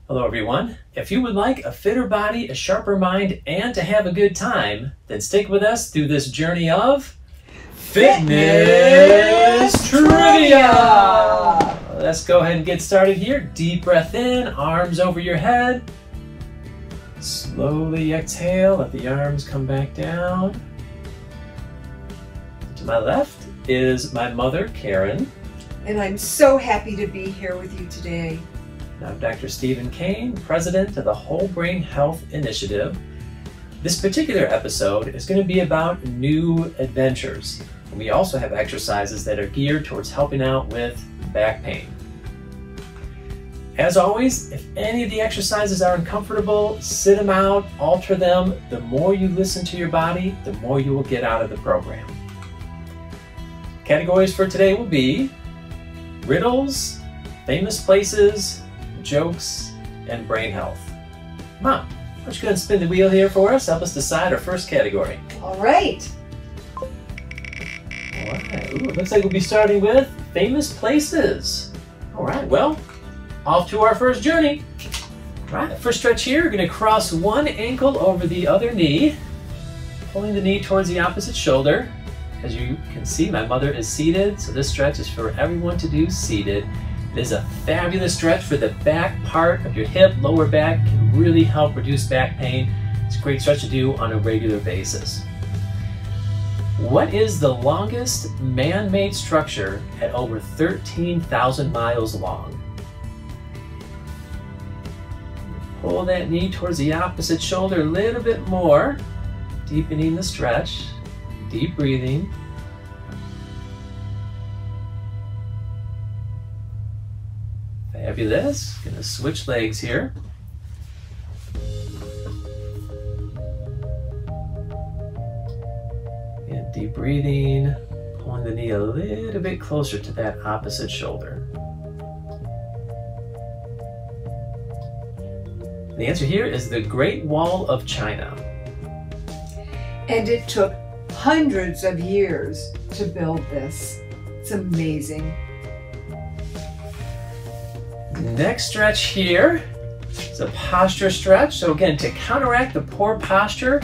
Hello everyone. If you would like a fitter body, a sharper mind, and to have a good time, then stick with us through this journey of Fitness Trivia! Let's go ahead and get started here. Deep breath in, arms over your head. Slowly exhale, let the arms come back down. To my left is my mother, Karen. And I'm so happy to be here with you today. I'm Dr. Stephen Cain, President of the Whole Brain Health Initiative. This particular episode is going to be about new adventures. And we also have exercises that are geared towards helping out with back pain. As always, if any of the exercises are uncomfortable, sit them out, alter them. The more you listen to your body, the more you will get out of the program. Categories for today will be riddles, famous places, jokes, and brain health. Mom, why don't you go ahead and spin the wheel here for us? Help us decide our first category. All right. All right. Ooh, looks like we'll be starting with famous places. All right, well, off to our first journey. All right, first stretch here, we're going to cross one ankle over the other knee, pulling the knee towards the opposite shoulder. As you can see, my mother is seated, so this stretch is for everyone to do seated. It is a fabulous stretch for the back part of your hip, lower back, can really help reduce back pain. It's a great stretch to do on a regular basis. What is the longest man-made structure at over 13,000 miles long? Pull that knee towards the opposite shoulder a little bit more, deepening the stretch, deep breathing. Fabulous. Gonna switch legs here. And deep breathing, pulling the knee a little bit closer to that opposite shoulder. The answer here is the Great Wall of China. And it took hundreds of years to build this. It's amazing. Next stretch here is a posture stretch. So again, to counteract the poor posture,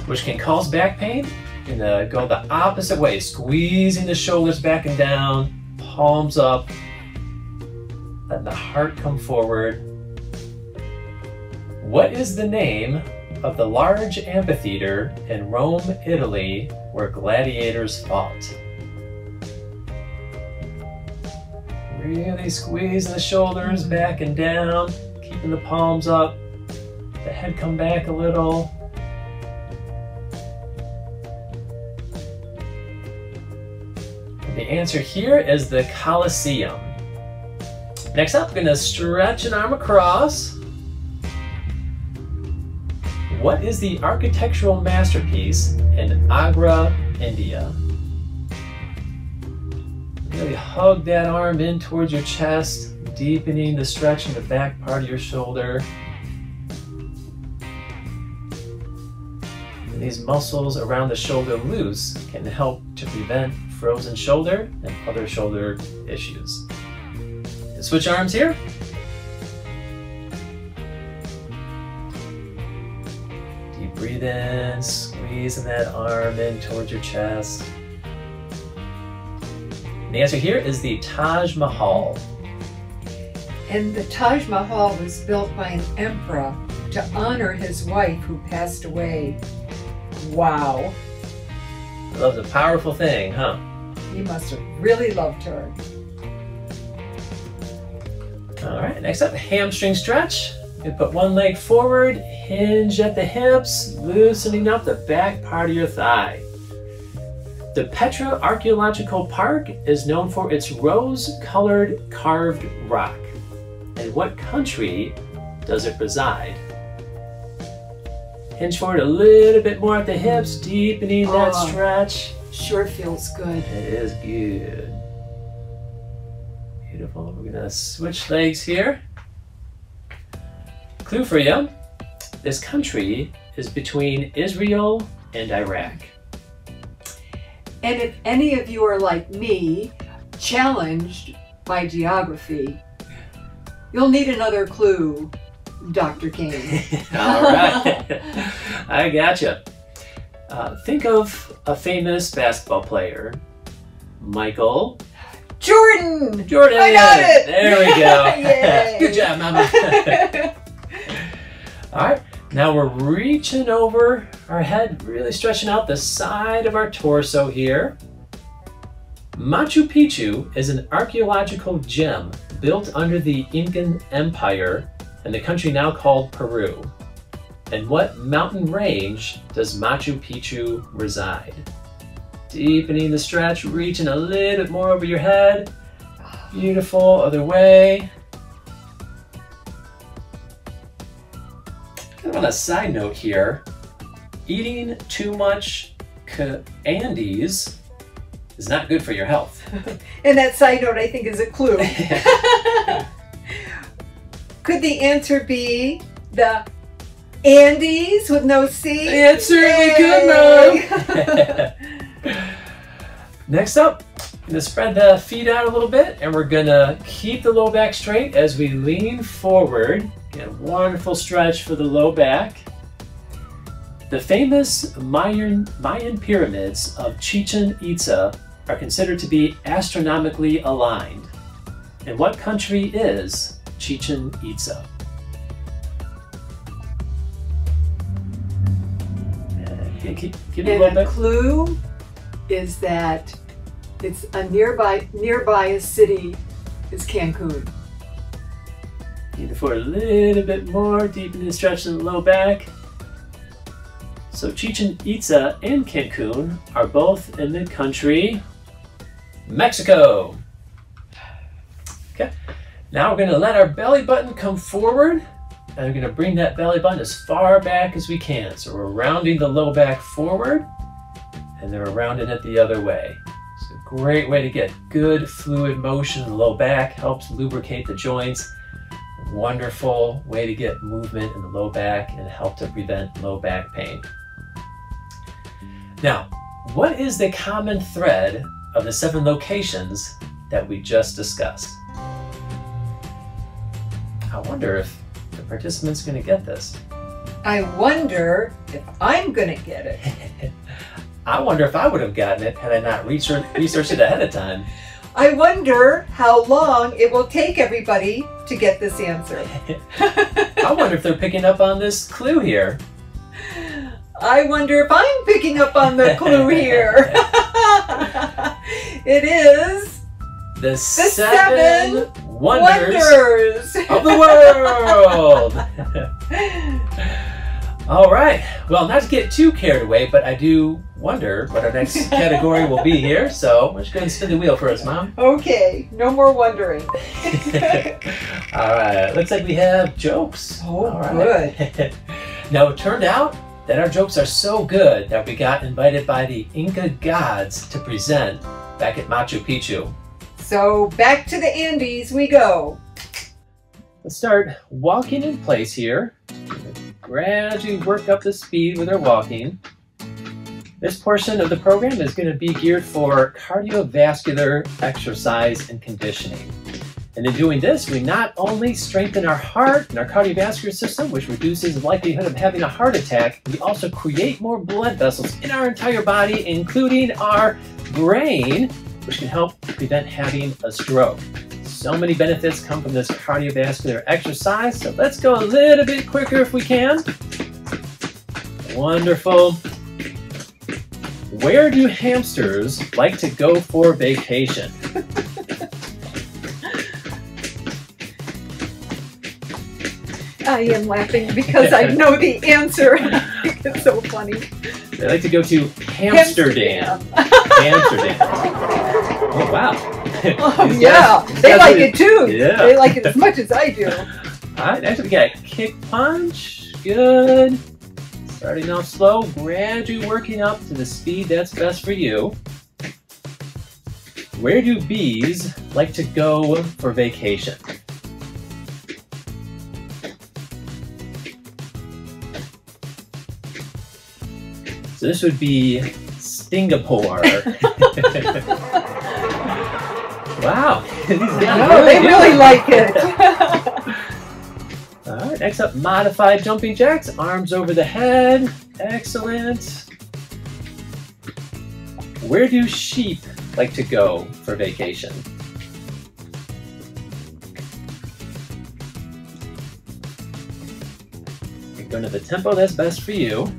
which can cause back pain, you're gonna go the opposite way, squeezing the shoulders back and down, palms up, letting the heart come forward. What is the name of the large amphitheater in Rome, Italy, where gladiators fought? Really squeezing the shoulders back and down, keeping the palms up, the head come back a little. And the answer here is the Colosseum. Next up, we're going to stretch an arm across. What is the architectural masterpiece in Agra, India? Really hug that arm in towards your chest, deepening the stretch in the back part of your shoulder. And these muscles around the shoulder loose can help to prevent frozen shoulder and other shoulder issues. Switch arms here. Deep breathe in, squeezing that arm in towards your chest. The answer here is the Taj Mahal. And the Taj Mahal was built by an emperor to honor his wife who passed away. Wow. Love's a powerful thing, huh? He must have really loved her. All right, next up, hamstring stretch. You put one leg forward, hinge at the hips, loosening up the back part of your thigh. The Petra Archaeological Park is known for its rose-colored carved rock. In what country does it reside? Hinge forward a little bit more at the hips, deepening that stretch. Sure feels good. It is good. Beautiful. We're gonna switch legs here. Clue for you. This country is between Israel and Iraq. And if any of you are like me, challenged by geography, you'll need another clue. Dr. Cain. All right. I gotcha. Think of a famous basketball player. Michael. Jordan! Jordan! I got it! There we go. Yay. Good job, Mama. All right. Now we're reaching over our head, really stretching out the side of our torso here. Machu Picchu is an archaeological gem built under the Incan Empire in the country now called Peru. In what mountain range does Machu Picchu reside? Deepening the stretch, reaching a little bit more over your head. Beautiful, other way. Kind of on a side note here, eating too much candies is not good for your health. And that side note, I think, is a clue. Could the answer be the Andes with no C? It certainly could, Mom. Next up, I'm going to spread the feet out a little bit, and we're going to keep the low back straight as we lean forward. Get a wonderful stretch for the low back. The famous Mayan pyramids of Chichen Itza are considered to be astronomically aligned. In what country is Chichen Itza? Give it a little bit. The clue is that it's a nearby a city is Cancun. Need it for a little bit more, deepen the stretch in the low back. So Chichen Itza and Cancun are both in the country Mexico. Okay, now we're going to let our belly button come forward, and we're going to bring that belly button as far back as we can. So we're rounding the low back forward, and then we're rounding it the other way. It's a great way to get good fluid motion in the low back, helps lubricate the joints. Wonderful way to get movement in the low back and help to prevent low back pain. Now, what is the common thread of the 7 locations that we just discussed? I wonder if the participant's going to get this. I wonder if I'm going to get it. I wonder if I would have gotten it had I not researched it ahead of time. I wonder how long it will take everybody to get this answer. I wonder if they're picking up on this clue here. I wonder if I'm picking up on the clue here. It is the seven wonders of the world. All right. Well, not to get too carried away, but I do wonder what our next category will be here. So let's go ahead and spin the wheel for us, Mom. Okay. No more wondering. All right. Looks like we have jokes. Oh, all right. good. Now, it turned out that our jokes are so good that we got invited by the Inca gods to present back at Machu Picchu. So back to the Andes we go. Let's start walking in place here. Gradually work up the speed with our walking. This portion of the program is going to be geared for cardiovascular exercise and conditioning. And in doing this, we not only strengthen our heart and our cardiovascular system, which reduces the likelihood of having a heart attack, we also create more blood vessels in our entire body, including our brain, which can help prevent having a stroke. So many benefits come from this cardiovascular exercise, so let's go a little bit quicker if we can. Wonderful. Where do hamsters like to go for vacation? I am laughing because I know the answer. I think it's so funny. They like to go to Amsterdam. Amsterdam. Oh, wow. Oh, yeah. They like it too. Yeah. They like it as much as I do. All right, next we got kick punch. Good. Starting off slow, gradually working up to the speed that's best for you. Where do bees like to go for vacation? So this would be Singapore. Wow. No, they really like it. All right, next up, modified jumping jacks. Arms over the head. Excellent. Where do sheep like to go for vacation? You're going to the tempo that's best for you.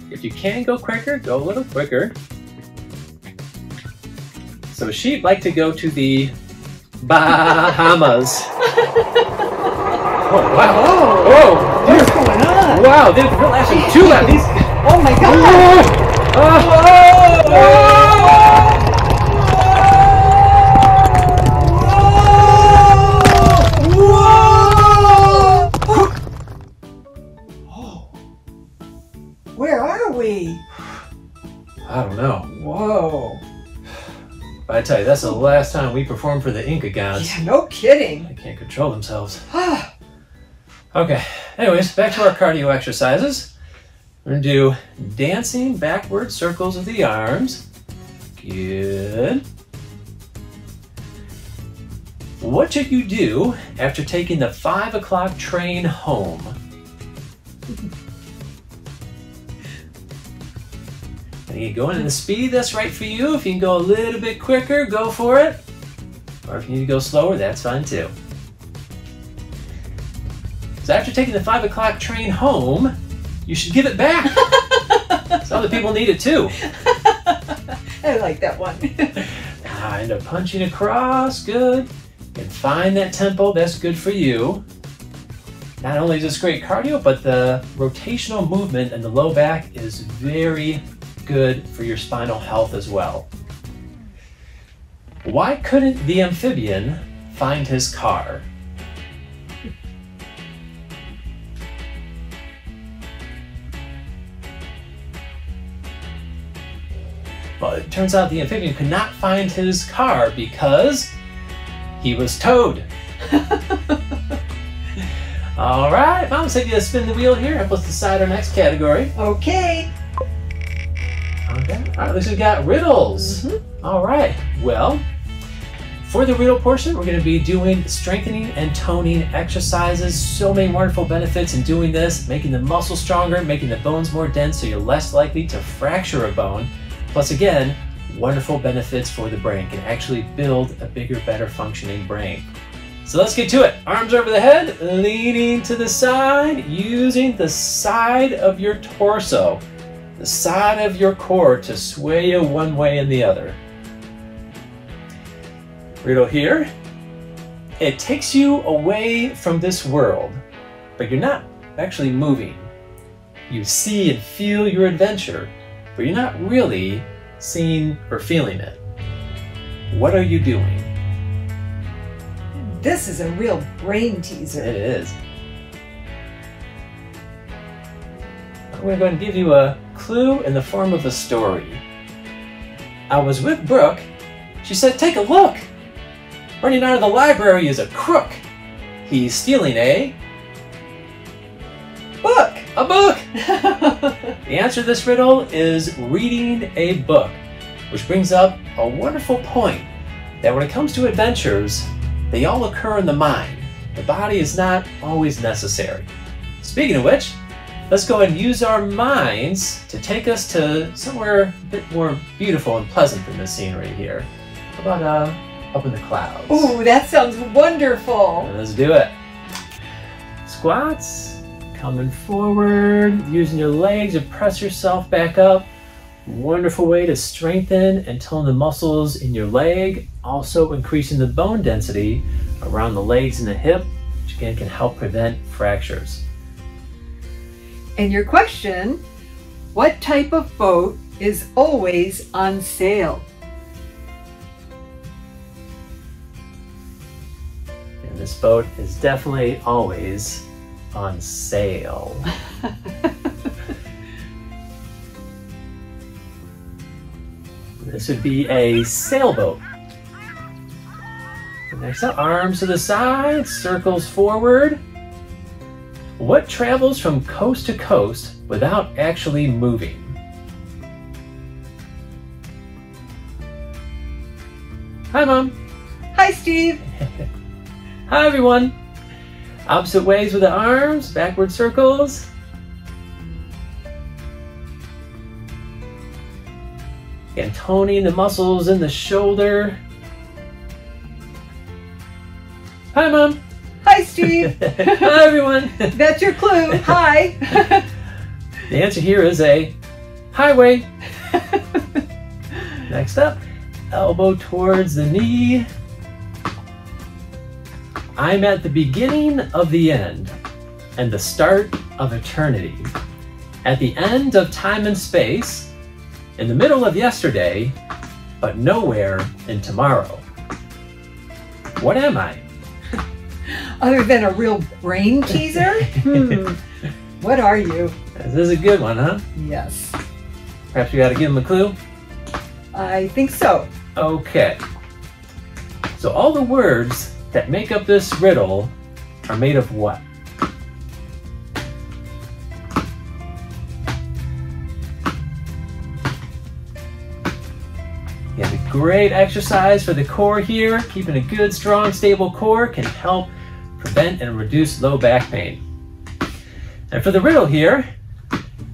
If you can go quicker, go a little quicker. So sheep like to go to the Bahamas. Oh, wow. Whoa. Whoa. What's going on? Wow, they're flashing too loud. These... Oh my God. Where are we? I don't know. Whoa. I tell you, that's the last time we performed for the Inca gods. Yeah, no kidding. They can't control themselves. Okay, anyways, back to our cardio exercises. We're gonna do dancing backward circles of the arms. Good. What should you do after taking the 5 o'clock train home? And you go in the speed that's right for you. If you can go a little bit quicker, go for it. Or if you need to go slower, that's fine too. So after taking the 5 o'clock train home, you should give it back. Some other people need it too. I like that one. Kind of punching across, good. And find that tempo, that's good for you. Not only is this great cardio, but the rotational movement in the low back is very good for your spinal health as well. Why couldn't the amphibian find his car? Well, it turns out the amphibian could not find his car because he was towed. All right, Mom, so you spin the wheel here. Help us decide our next category. Okay. Okay. All right, looks like we got riddles. All right. Well, for the riddle portion, we're going to be doing strengthening and toning exercises. So many wonderful benefits in doing this, making the muscles stronger, making the bones more dense so you're less likely to fracture a bone. Plus, again, wonderful benefits for the brain. Can actually build a bigger, better functioning brain. So let's get to it. Arms over the head, leaning to the side, using the side of your torso, the side of your core to sway you one way and the other. Riddle here. It takes you away from this world, but you're not actually moving. You see and feel your adventure, but you're not really seeing or feeling it. What are you doing? This is a real brain teaser. It is. I'm going to go ahead and give you a clue in the form of a story. I was with Brooke. She said, "Take a look. Running out of the library is a crook. He's stealing a book." A book! The answer to this riddle is reading a book, which brings up a wonderful point that when it comes to adventures, they all occur in the mind. The body is not always necessary. Speaking of which, let's go ahead and use our minds to take us to somewhere a bit more beautiful and pleasant than this scene right here. How about up in the clouds? Ooh, that sounds wonderful. Let's do it. Squats, coming forward, using your legs to press yourself back up. Wonderful way to strengthen and tone the muscles in your leg, also increasing the bone density around the legs and the hip, which again can help prevent fractures. And your question, what type of boat is always on sale? And this boat is definitely always on sale. This would be a sailboat. Next up, arms to the side, circles forward. What travels from coast to coast without actually moving? Hi, Mom. Hi, Steve. Hi, everyone. Opposite ways with the arms, backward circles. And toning the muscles in the shoulder. Hi, Mom. Hi, Steve. Hi, everyone. That's your clue. Hi. The answer here is a highway. Next up, elbow towards the knee. I'm at the beginning of the end and the start of eternity. At the end of time and space, in the middle of yesterday, but nowhere in tomorrow. What am I? Other than a real brain teaser? What are you? This is a good one, huh? Yes. Perhaps we got to give them a clue? I think so. Okay. So all the words that make up this riddle are made of what? You have a great exercise for the core here. Keeping a good, strong, stable core can help prevent and reduce low back pain. And for the riddle here,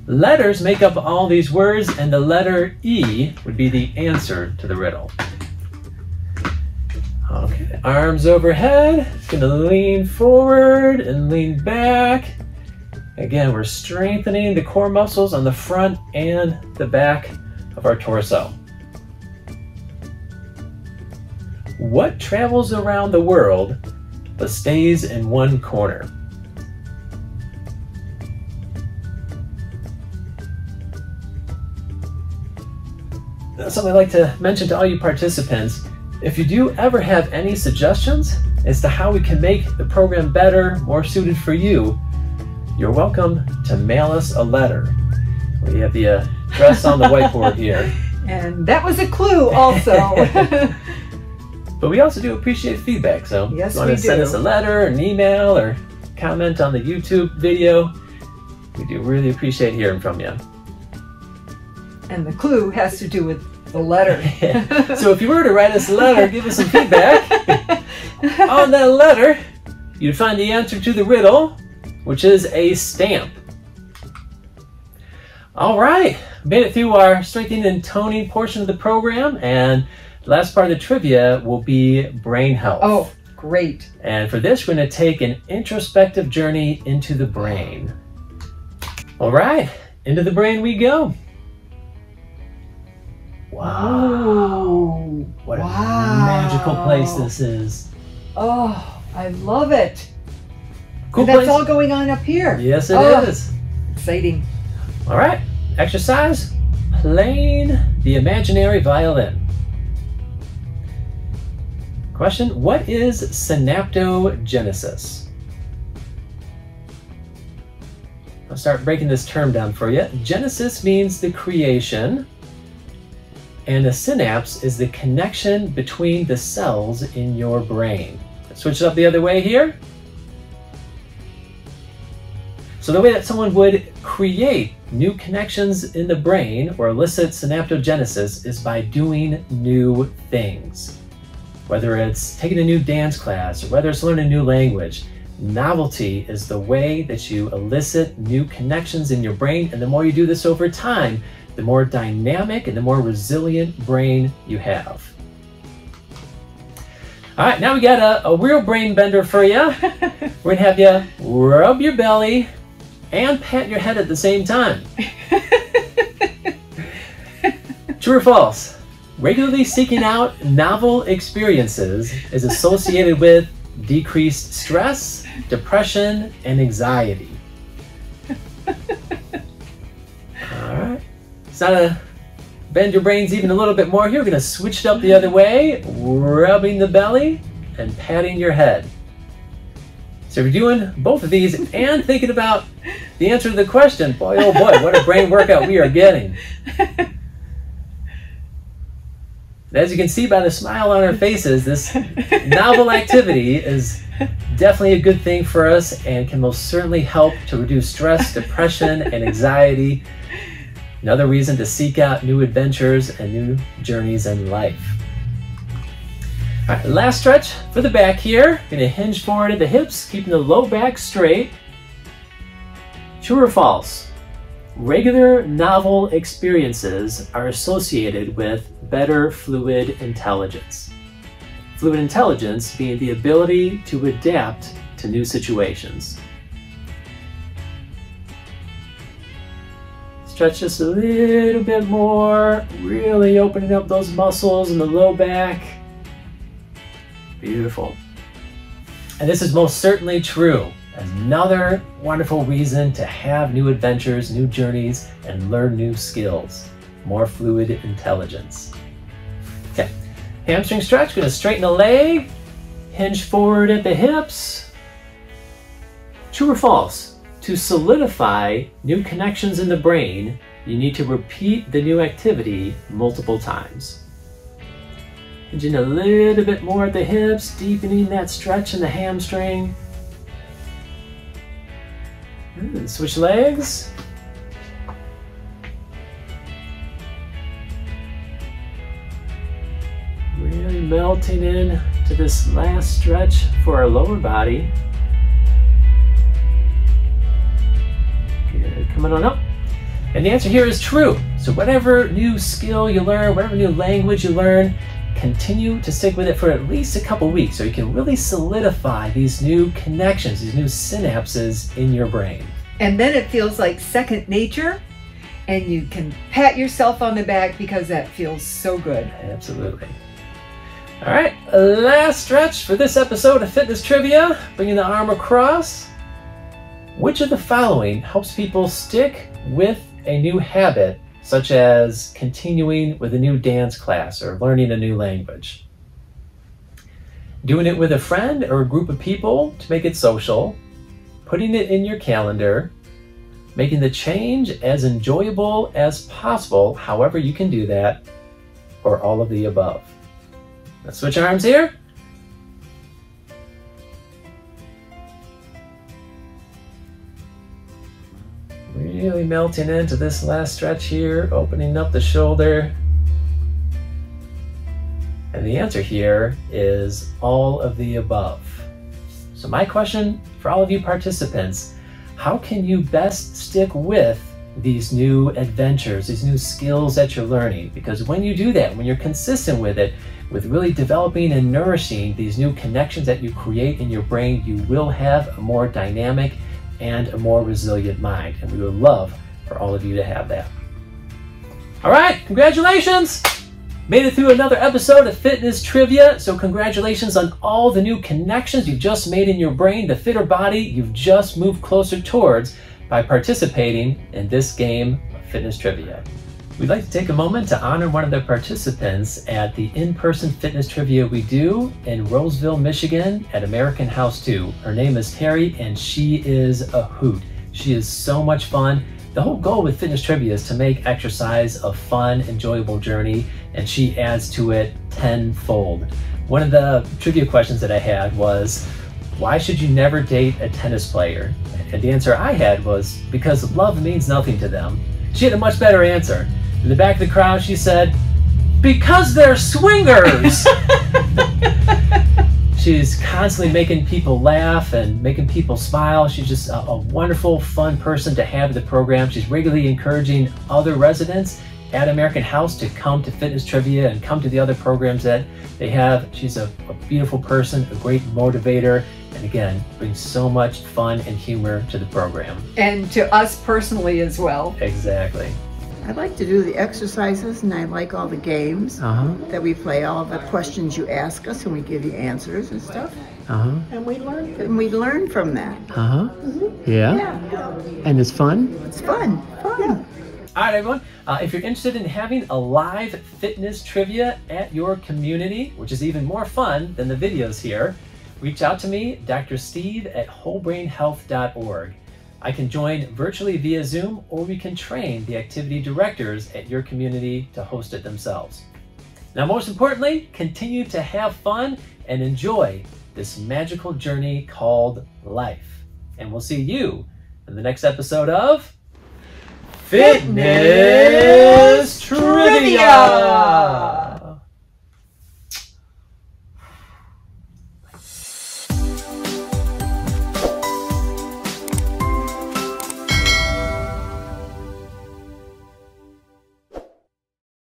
letters make up all these words, and the letter E would be the answer to the riddle. Okay, arms overhead. It's gonna lean forward and lean back. Again, we're strengthening the core muscles on the front and the back of our torso. What travels around the world but stays in one corner? Something I'd like to mention to all you participants, if you do ever have any suggestions as to how we can make the program better, more suited for you, you're welcome to mail us a letter. We have the address on the whiteboard here. And that was a clue also. But we also do appreciate feedback, so yes, if you want to send us a letter, an email, or comment on the YouTube video, we do really appreciate hearing from you. And the clue has to do with the letter. So if you were to write us a letter, give us some feedback. On that letter, you'd find the answer to the riddle, which is a stamp. All right, made it through our strengthening and toning portion of the program, and the last part of the trivia will be brain health. Oh, great. And for this, we're going to take an introspective journey into the brain. All right, into the brain we go. Wow. What a magical place this is. Oh, I love it. Cool and that's place. all going on up here. Yes, it is. Exciting. All right, exercise, playing the imaginary violin. Question, what is synaptogenesis? I'll start breaking this term down for you. Genesis means the creation, and a synapse is the connection between the cells in your brain. Let's switch it up the other way here. So the way that someone would create new connections in the brain or elicit synaptogenesis is by doing new things. Whether it's taking a new dance class or whether it's learning a new language, novelty is the way that you elicit new connections in your brain, and the more you do this over time, the more dynamic and the more resilient brain you have. All right, now we got a real brain bender for you. We're gonna have you rub your belly and pat your head at the same time. True or false? Regularly seeking out novel experiences is associated with decreased stress, depression, and anxiety. All right. It's not a bend your brains even a little bit more here. We're going to switch it up the other way, rubbing the belly and patting your head. So if you're doing both of these and thinking about the answer to the question, boy, oh boy, what a brain workout we are getting. As you can see by the smile on our faces, this novel activity is definitely a good thing for us and can most certainly help to reduce stress, depression, and anxiety. Another reason to seek out new adventures and new journeys in life. All right, last stretch for the back here. Gonna hinge forward at the hips, keeping the low back straight. True or false? Regular novel experiences are associated with better fluid intelligence. Fluid intelligence being the ability to adapt to new situations. Stretch just a little bit more, really opening up those muscles in the low back. Beautiful. And this is most certainly true. Another wonderful reason to have new adventures, new journeys, and learn new skills. More fluid intelligence. Okay, hamstring stretch, gonna straighten the leg, hinge forward at the hips. True or false? To solidify new connections in the brain, you need to repeat the new activity multiple times. Hinging a little bit more at the hips, deepening that stretch in the hamstring. Switch legs. Really melting in to this last stretch for our lower body. Good, coming on up. And the answer here is true. So whatever new skill you learn, whatever new language you learn, continue to stick with it for at least a couple weeks so you can really solidify these new connections, these new synapses in your brain. And then it feels like second nature, and you can pat yourself on the back because that feels so good. Absolutely. All right, last stretch for this episode of Fitness Trivia, bringing the arm across. Which of the following helps people stick with a new habit, such as continuing with a new dance class or learning a new language? Doing it with a friend or a group of people to make it social, putting it in your calendar, making the change as enjoyable as possible, however you can do that, or all of the above. Let's switch arms here. Really melting into this last stretch here, opening up the shoulder. And the answer here is all of the above. So my question for all of you participants, how can you best stick with these new adventures, these new skills that you're learning? Because when you do that, when you're consistent with it, with really developing and nourishing these new connections that you create in your brain, you will have a more dynamic and a more resilient mind. And we would love for all of you to have that. All right, congratulations! Made it through another episode of Fitness Trivia. So congratulations on all the new connections you've just made in your brain, the fitter body you've just moved closer towards by participating in this game of Fitness Trivia. We'd like to take a moment to honor one of the participants at the in-person fitness trivia we do in Roseville, Michigan at American House 2. Her name is Terry and she is a hoot. She is so much fun. The whole goal with fitness trivia is to make exercise a fun, enjoyable journey, and she adds to it tenfold. One of the trivia questions that I had was, why should you never date a tennis player? And the answer I had was, because love means nothing to them. She had a much better answer. In the back of the crowd, she said, because they're swingers! She's constantly making people laugh and making people smile. She's just a wonderful, fun person to have in the program. She's regularly encouraging other residents at American House to come to Fitness Trivia and come to the other programs that they have. She's a beautiful person, a great motivator, and again, brings so much fun and humor to the program. And to us personally as well. Exactly. I like to do the exercises, and I like all the games that we play, all the questions you ask us, and we give you answers and stuff. And we learn from that. Yeah. And it's fun? It's fun. All right, everyone. If you're interested in having a live fitness trivia at your community, which is even more fun than the videos here, reach out to me, Dr. Steve at wholebrainhealth.org. I can join virtually via Zoom, or we can train the activity directors at your community to host it themselves. Now, most importantly, continue to have fun and enjoy this magical journey called life. And we'll see you in the next episode of Fitness Trivia!